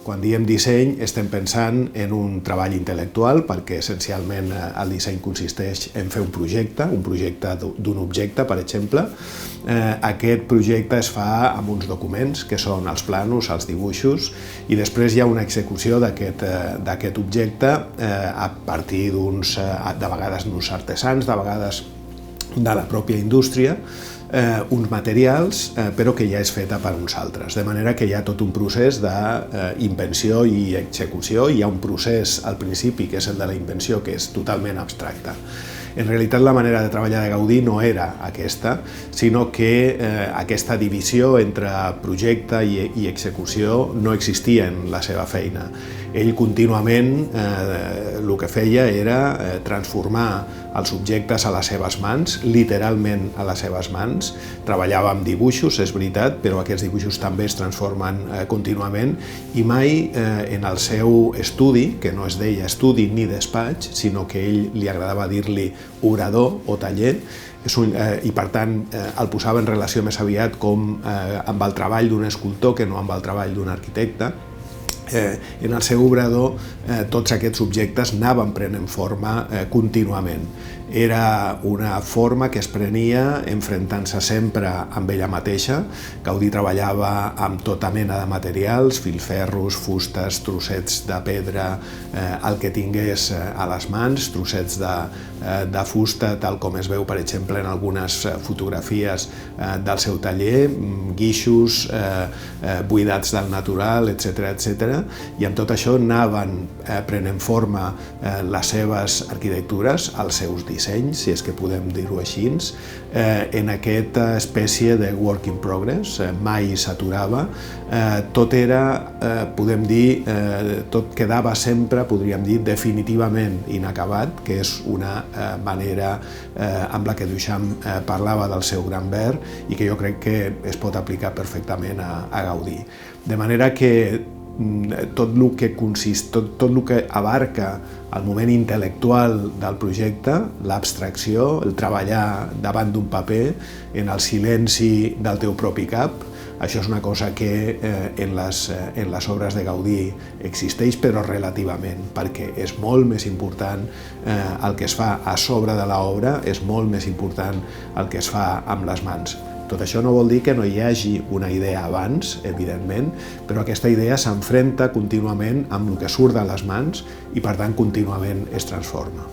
Quan diem disseny estem pensant en un treball intel·lectual perquè essencialment el disseny consisteix en fer un projecte d'un objecte, per exemple. Aquest projecte es fa amb uns documents que són els planos, els dibuixos, i després hi ha una execució d'aquest objecte a partir de vegades d'uns artesans, de vegades de la pròpia indústria, uns materials, però que ja és feta per uns altres. De manera que hi ha tot un procés d'invenció i execució, i hi ha un procés al principi, que és el de la invenció, que és totalment abstracte. En realitat, la manera de treballar de Gaudí no era aquesta, sinó que aquesta divisió entre projecte i execució no existia en la seva feina. Ell contínuament el que feia era transformar els objectes a les seves mans, literalment a les seves mans. Treballava amb dibuixos, és veritat, però aquests dibuixos també es transformen contínuament, i mai en el seu estudi, que no es deia estudi ni despatx, sinó que ell li agradava dir-li obrador o taller, i per tant el posava en relació més aviat com amb el treball d'un escultor que no amb el treball d'un arquitecte. En el seu obrador tots aquests objectes anaven prenent forma contínuament. Era una forma que es prenia enfrontant-se sempre amb ella mateixa. Gaudí treballava amb tota mena de materials, filferros, fustes, trossets de pedra, el que tingués a les mans, trossets de fusta, tal com es veu, per exemple, en algunes fotografies del seu taller, guixos, buidats del natural, etc. I amb tot això anaven prenent forma les seves arquitectures, els seus dissenys, si és que podem dir-ho així, en aquesta espècie de work in progress, mai s'aturava. Tot era, podem dir, tot quedava sempre, podríem dir, definitivament inacabat, que és una manera amb la que Duchamp parlava del seu gran verd i que jo crec que es pot aplicar perfectament a Gaudí. De manera que tot el que abarca el moment intel·lectual del projecte, l'abstracció, el treballar davant d'un paper, en el silenci del teu propi cap, això és una cosa que en les obres de Gaudí existeix, però relativament, perquè és molt més important el que es fa a sobre de l'obra, és molt més important el que es fa amb les mans. Tot això no vol dir que no hi hagi una idea abans, evidentment, però aquesta idea s'enfronta contínuament amb el que surt de les mans i, per tant, contínuament es transforma.